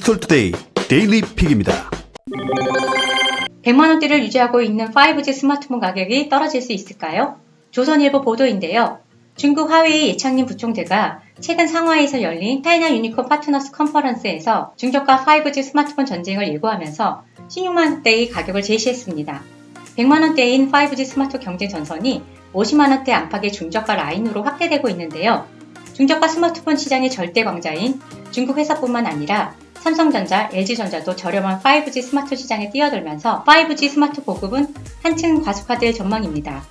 디지털투데이 데일리 픽입니다. 100만원대를 유지하고 있는 5G 스마트폰 가격이 떨어질 수 있을까요? 조선일보 보도인데요. 중국 화웨이 예창민 부총재가 최근 상하이에서 열린 차이나 유니콘 파트너스 컨퍼런스에서 중저가 5G 스마트폰 전쟁을 예고하면서 16만원대의 가격을 제시했습니다. 100만원대인 5G 스마트폰 경쟁 전선이 50만원대 안팎의 중저가 라인으로 확대되고 있는데요. 중저가 스마트폰 시장의 절대 강자인 중국 회사뿐만 아니라 삼성전자, LG전자도 저렴한 5G 스마트 시장에 뛰어들면서 5G 스마트 보급은 한층 가속화될 전망입니다.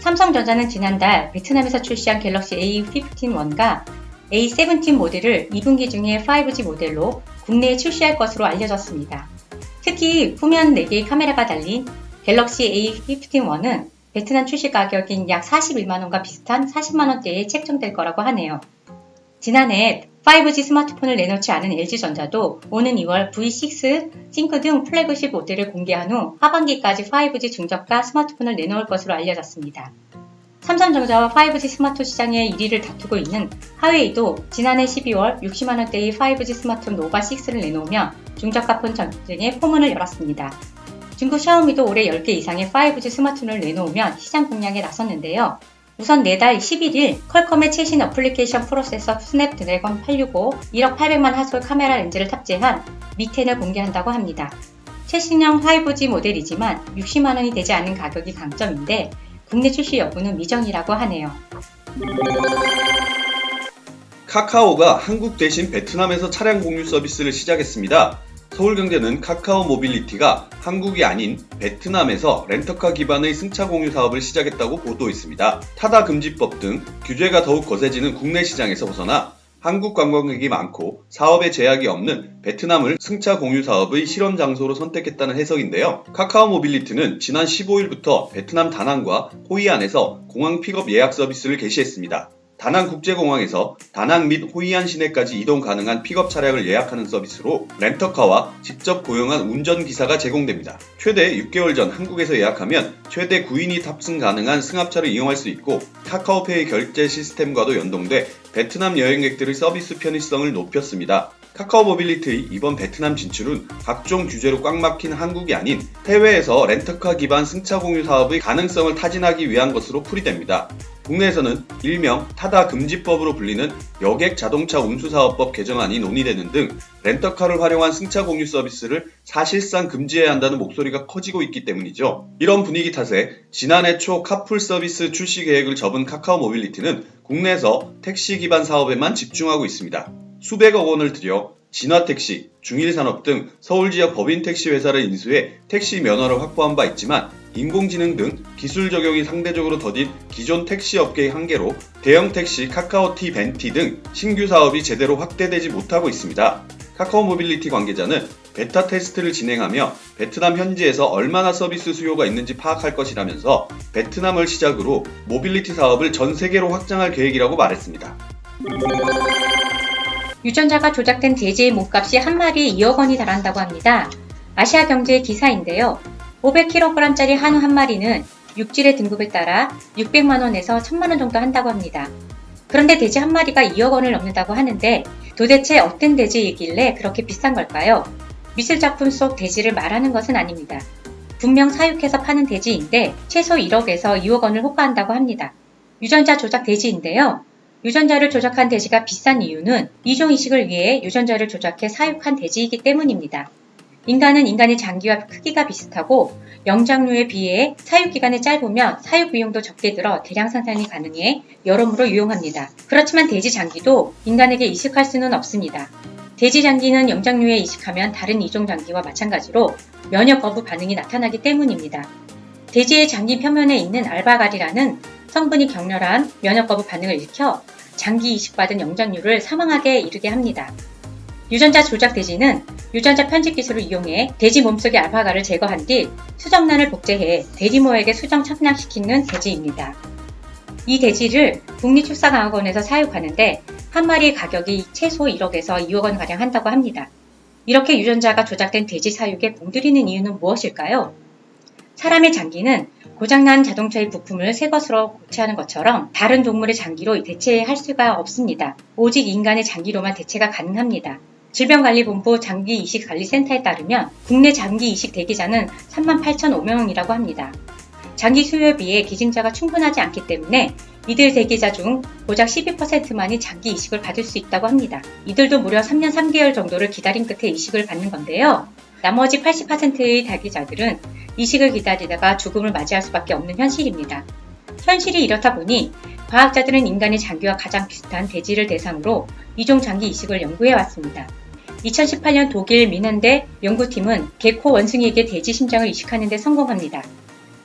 삼성전자는 지난달 베트남에서 출시한 갤럭시 A15과 A17 모델을 2분기 중에 5G 모델로 국내에 출시할 것으로 알려졌습니다. 특히 후면 4개의 카메라가 달린 갤럭시 A15은 베트남 출시 가격인 약 41만원과 비슷한 40만원대에 책정될 거라고 하네요. 지난해 5G 스마트폰을 내놓지 않은 LG전자도 오는 2월 V6, 싱크 등 플래그십 모델을 공개한 후 하반기까지 5G 중저가 스마트폰을 내놓을 것으로 알려졌습니다. 삼성전자와 5G 스마트 시장의 1위를 다투고 있는 화웨이도 지난해 12월 60만원대의 5G 스마트폰 노바6를 내놓으며 중저가폰 전쟁의 포문을 열었습니다. 중국 샤오미도 올해 10개 이상의 5G 스마트폰을 내놓으며 시장 공략에 나섰는데요. 우선 내달 11일 퀄컴의 최신 어플리케이션 프로세서 스냅드래곤 865 1억 800만 화소 카메라 렌즈를 탑재한 Mi10을 공개한다고 합니다. 최신형 5G 모델이지만 60만원이 되지 않는 가격이 강점인데 국내 출시 여부는 미정이라고 하네요. 카카오가 한국 대신 베트남에서 차량 공유 서비스를 시작했습니다. 서울경제는 카카오 모빌리티가 한국이 아닌 베트남에서 렌터카 기반의 승차 공유 사업을 시작했다고 보도했습니다. 타다 금지법 등 규제가 더욱 거세지는 국내 시장에서 벗어나 한국 관광객이 많고 사업에 제약이 없는 베트남을 승차 공유 사업의 실험 장소로 선택했다는 해석인데요. 카카오 모빌리티는 지난 15일부터 베트남 다낭과 호이안에서 공항 픽업 예약 서비스를 개시했습니다. 다낭국제공항에서 다낭 및 호이안 시내까지 이동 가능한 픽업 차량을 예약하는 서비스로 렌터카와 직접 고용한 운전기사가 제공됩니다. 최대 6개월 전 한국에서 예약하면 최대 9인이 탑승 가능한 승합차를 이용할 수 있고 카카오페이 결제 시스템과도 연동돼 베트남 여행객들의 서비스 편의성을 높였습니다. 카카오 모빌리티의 이번 베트남 진출은 각종 규제로 꽉 막힌 한국이 아닌 해외에서 렌터카 기반 승차 공유 사업의 가능성을 타진하기 위한 것으로 풀이됩니다. 국내에서는 일명 타다 금지법으로 불리는 여객 자동차 운수사업법 개정안이 논의되는 등 렌터카를 활용한 승차 공유 서비스를 사실상 금지해야 한다는 목소리가 커지고 있기 때문이죠. 이런 분위기 탓에 지난해 초 카풀 서비스 출시 계획을 접은 카카오 모빌리티는 국내에서 택시 기반 사업에만 집중하고 있습니다. 수백억 원을 들여 진화택시, 중일산업 등 서울 지역 법인 택시 회사를 인수해 택시 면허를 확보한 바 있지만 인공지능 등 기술 적용이 상대적으로 더딘 기존 택시 업계의 한계로 대형 택시 카카오티 벤티 등 신규 사업이 제대로 확대되지 못하고 있습니다. 카카오 모빌리티 관계자는 베타 테스트를 진행하며 베트남 현지에서 얼마나 서비스 수요가 있는지 파악할 것이라면서 베트남을 시작으로 모빌리티 사업을 전 세계로 확장할 계획이라고 말했습니다. 유전자가 조작된 돼지의 몸값이 한 마리에 2억 원이 달한다고 합니다. 아시아경제의 기사인데요. 500kg짜리 한우 한 마리는 육질의 등급에 따라 600만원에서 1000만원 정도 한다고 합니다. 그런데 돼지 한 마리가 2억 원을 넘는다고 하는데 도대체 어떤 돼지이길래 그렇게 비싼 걸까요? 미술작품 속 돼지를 말하는 것은 아닙니다. 분명 사육해서 파는 돼지인데 최소 1억에서 2억 원을 호가한다고 합니다. 유전자 조작 돼지인데요. 유전자를 조작한 돼지가 비싼 이유는 이종이식을 위해 유전자를 조작해 사육한 돼지이기 때문입니다. 인간은 인간의 장기와 크기가 비슷하고 영장류에 비해 사육기간이 짧으면 사육 비용도 적게 들어 대량 생산이 가능해 여러모로 유용합니다. 그렇지만 돼지 장기도 인간에게 이식할 수는 없습니다. 돼지 장기는 영장류에 이식하면 다른 이종 장기와 마찬가지로 면역 거부 반응이 나타나기 때문입니다. 돼지의 장기 표면에 있는 알바갈이라는 성분이 격렬한 면역 거부 반응을 일으켜 장기 이식받은 영장류를 사망하게 이르게 합니다. 유전자 조작 돼지는 유전자 편집 기술을 이용해 돼지 몸속의 알파가를 제거한 뒤 수정란을 복제해 대리모에게 수정 착락시키는 돼지입니다. 이 돼지를 국립축사과학원에서 사육하는데 한 마리의 가격이 최소 1억에서 2억 원가량 한다고 합니다. 이렇게 유전자가 조작된 돼지 사육에 공들이는 이유는 무엇일까요? 사람의 장기는 고장난 자동차의 부품을 새 것으로 교체하는 것처럼 다른 동물의 장기로 대체할 수가 없습니다. 오직 인간의 장기로만 대체가 가능합니다. 질병관리본부 장기이식관리센터에 따르면 국내 장기이식 대기자는 38,500명이라고 합니다. 장기 수요에 비해 기증자가 충분하지 않기 때문에 이들 대기자 중 고작 12%만이 장기 이식을 받을 수 있다고 합니다. 이들도 무려 3년 3개월 정도를 기다린 끝에 이식을 받는 건데요. 나머지 80%의 대기자들은 이식을 기다리다가 죽음을 맞이할 수밖에 없는 현실입니다. 현실이 이렇다 보니 과학자들은 인간의 장기와 가장 비슷한 돼지를 대상으로 이종 장기 이식을 연구해왔습니다. 2018년 독일 미넨대 연구팀은 개코 원숭이에게 돼지 심장을 이식하는 데 성공합니다.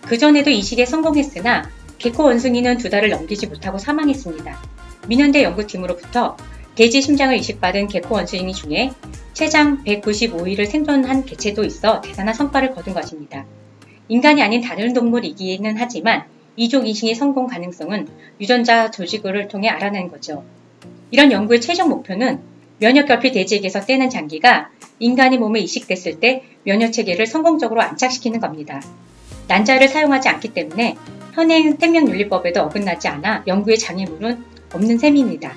그전에도 이식에 성공했으나 개코 원숭이는 2달을 넘기지 못하고 사망했습니다. 미넨대 연구팀으로부터 돼지 심장을 이식받은 개코 원숭이 중에 최장 195일을 생존한 개체도 있어 대단한 성과를 거둔 것입니다. 인간이 아닌 다른 동물이기는 하지만 이종 이식의 성공 가능성은 유전자 조직을 통해 알아낸 거죠. 이런 연구의 최종 목표는 면역결핍 돼지에게서 떼는 장기가 인간의 몸에 이식됐을 때 면역체계를 성공적으로 안착시키는 겁니다. 난자를 사용하지 않기 때문에 현행 생명윤리법에도 어긋나지 않아 연구의 장애물은 없는 셈입니다.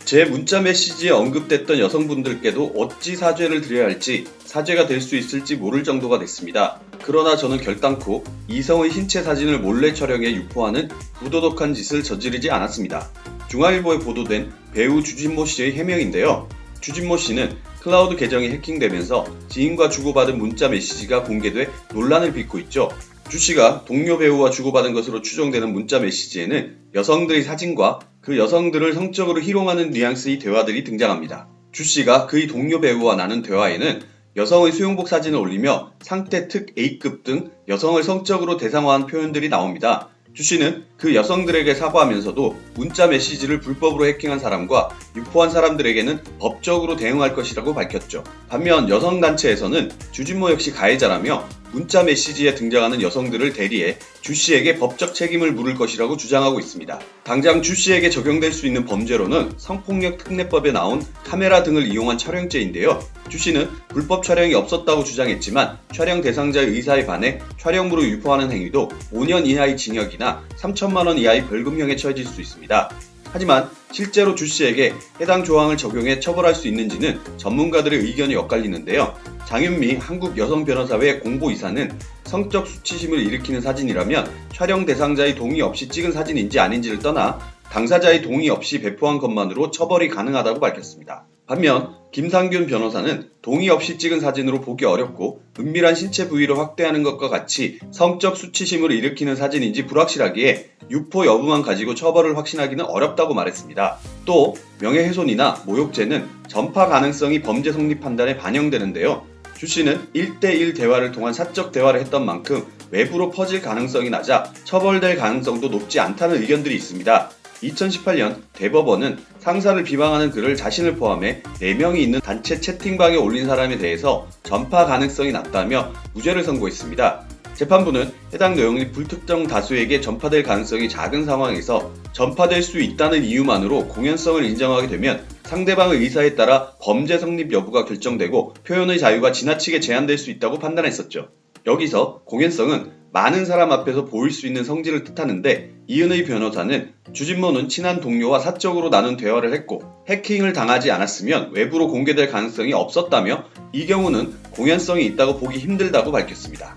제 문자 메시지에 언급됐던 여성분들께도 어찌 사죄를 드려야 할지 사죄가 될 수 있을지 모를 정도가 됐습니다. 그러나 저는 결단코 이성의 신체 사진을 몰래 촬영해 유포하는 부도덕한 짓을 저지르지 않았습니다. 중앙일보에 보도된 배우 주진모 씨의 해명인데요. 주진모 씨는 클라우드 계정이 해킹되면서 지인과 주고받은 문자 메시지가 공개돼 논란을 빚고 있죠. 주 씨가 동료 배우와 주고받은 것으로 추정되는 문자 메시지에는 여성들의 사진과 그 여성들을 성적으로 희롱하는 뉘앙스의 대화들이 등장합니다. 주 씨가 그의 동료 배우와 나눈 대화에는 여성의 수영복 사진을 올리며 상태 특 A급 등 여성을 성적으로 대상화한 표현들이 나옵니다. 주 씨는 그 여성들에게 사과하면서도 문자 메시지를 불법으로 해킹한 사람과 유포한 사람들에게는 법적으로 대응할 것이라고 밝혔죠. 반면 여성단체에서는 주진모 역시 가해자라며 문자 메시지에 등장하는 여성들을 대리해 주 씨에게 법적 책임을 물을 것이라고 주장하고 있습니다. 당장 주 씨에게 적용될 수 있는 범죄로는 성폭력 특례법에 나온 카메라 등을 이용한 촬영죄인데요. 주 씨는 불법 촬영이 없었다고 주장했지만 촬영 대상자의 의사에 반해 촬영물을 유포하는 행위도 5년 이하의 징역이나 3천만 원 이하의 벌금형에 처해질 수 있습니다. 하지만 실제로 주 씨에게 해당 조항을 적용해 처벌할 수 있는지는 전문가들의 의견이 엇갈리는데요. 장윤미 한국여성변호사회 공보이사는 성적 수치심을 일으키는 사진이라면 촬영 대상자의 동의 없이 찍은 사진인지 아닌지를 떠나 당사자의 동의 없이 배포한 것만으로 처벌이 가능하다고 밝혔습니다. 반면 김상균 변호사는 동의 없이 찍은 사진으로 보기 어렵고 은밀한 신체 부위를 확대하는 것과 같이 성적 수치심을 일으키는 사진인지 불확실하기에 유포 여부만 가지고 처벌을 확신하기는 어렵다고 말했습니다. 또 명예훼손이나 모욕죄는 전파 가능성이 범죄 성립 판단에 반영되는데요. 주 씨는 1대1 대화를 통한 사적 대화를 했던 만큼 외부로 퍼질 가능성이 낮아 처벌될 가능성도 높지 않다는 의견들이 있습니다. 2018년 대법원은 상사를 비방하는 글을 자신을 포함해 4명이 있는 단체 채팅방에 올린 사람에 대해서 전파 가능성이 낮다며 무죄를 선고했습니다. 재판부는 해당 내용이 불특정 다수에게 전파될 가능성이 작은 상황에서 전파될 수 있다는 이유만으로 공연성을 인정하게 되면 상대방의 의사에 따라 범죄 성립 여부가 결정되고 표현의 자유가 지나치게 제한될 수 있다고 판단했었죠. 여기서 공연성은 많은 사람 앞에서 보일 수 있는 성질을 뜻하는데 이은의 변호사는 주진모는 친한 동료와 사적으로 나눈 대화를 했고 해킹을 당하지 않았으면 외부로 공개될 가능성이 없었다며 이 경우는 공연성이 있다고 보기 힘들다고 밝혔습니다.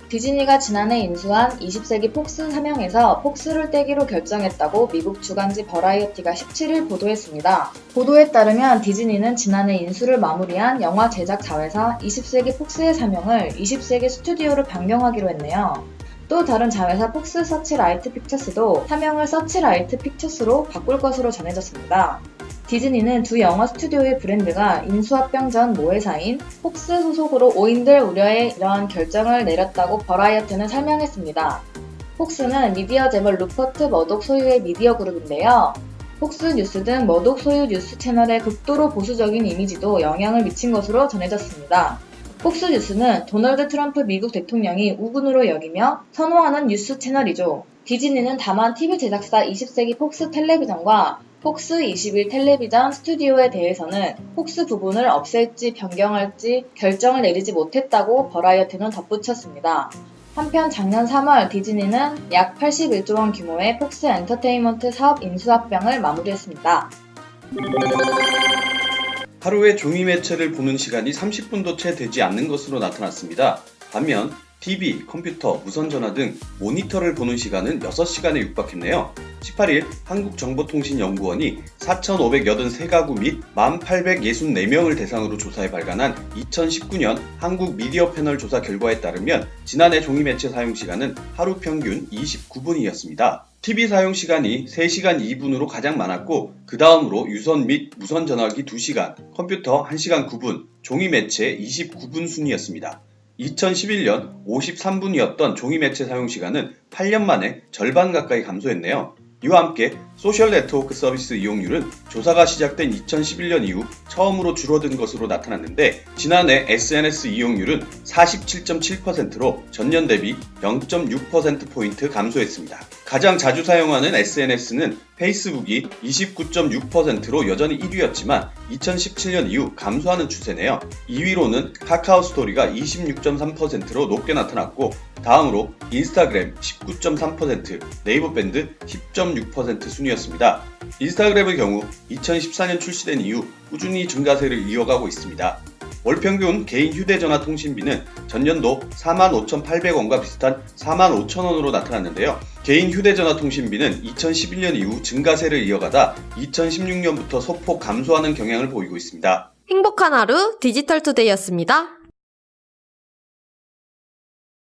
디즈니가 지난해 인수한 20세기 폭스 사명에서 폭스를 떼기로 결정했다고 미국 주간지 버라이어티가 17일 보도했습니다. 보도에 따르면 디즈니는 지난해 인수를 마무리한 영화 제작 자회사 20세기 폭스의 사명을 20세기 스튜디오로 변경하기로 했네요. 또 다른 자회사 폭스 서치라이트 픽처스도 사명을 서치라이트 픽처스로 바꿀 것으로 전해졌습니다. 디즈니는 두 영화 스튜디오의 브랜드가 인수합병 전 모회사인 폭스 소속으로 오인될 우려에 이러한 결정을 내렸다고 버라이어티는 설명했습니다. 폭스는 미디어 재벌 루퍼트 머독 소유의 미디어 그룹인데요. 폭스뉴스 등 머독 소유 뉴스 채널의 극도로 보수적인 이미지도 영향을 미친 것으로 전해졌습니다. 폭스뉴스는 도널드 트럼프 미국 대통령이 우군으로 여기며 선호하는 뉴스 채널이죠. 디즈니는 다만 TV 제작사 20세기 폭스 텔레비전과 폭스 21 텔레비전 스튜디오에 대해서는 폭스 부분을 없앨지 변경할지 결정을 내리지 못했다고 버라이어티는 덧붙였습니다. 한편 작년 3월 디즈니는 약 81조 원 규모의 폭스 엔터테인먼트 사업 인수합병을 마무리했습니다. 하루에 종이 매체를 보는 시간이 30분도 채 되지 않는 것으로 나타났습니다. 반면 TV, 컴퓨터, 무선전화 등 모니터를 보는 시간은 6시간에 육박했네요. 18일 한국정보통신연구원이 4,583가구 및 1,864명을 대상으로 조사해 발간한 2019년 한국 미디어 패널 조사 결과에 따르면 지난해 종이 매체 사용 시간은 하루 평균 29분이었습니다. TV 사용 시간이 3시간 2분으로 가장 많았고 그 다음으로 유선 및 무선 전화기 2시간, 컴퓨터 1시간 9분, 종이 매체 29분 순이었습니다. 2011년 53분이었던 종이 매체 사용 시간은 8년 만에 절반 가까이 감소했네요. 이와 함께 소셜 네트워크 서비스 이용률은 조사가 시작된 2011년 이후 처음으로 줄어든 것으로 나타났는데 지난해 SNS 이용률은 47.7%로 전년 대비 0.6%포인트 감소했습니다. 가장 자주 사용하는 SNS는 페이스북이 29.6%로 여전히 1위였지만 2017년 이후 감소하는 추세네요. 2위로는 카카오 스토리가 26.3%로 높게 나타났고 다음으로 인스타그램 19.3%, 네이버 밴드 10.6% 순이었습니다. 인스타그램의 경우 2014년 출시된 이후 꾸준히 증가세를 이어가고 있습니다. 월평균 개인 휴대전화 통신비는 전년도 45,800원과 비슷한 45,000원으로 나타났는데요. 개인 휴대전화 통신비는 2011년 이후 증가세를 이어가다 2016년부터 소폭 감소하는 경향을 보이고 있습니다. 행복한 하루 디지털투데이였습니다.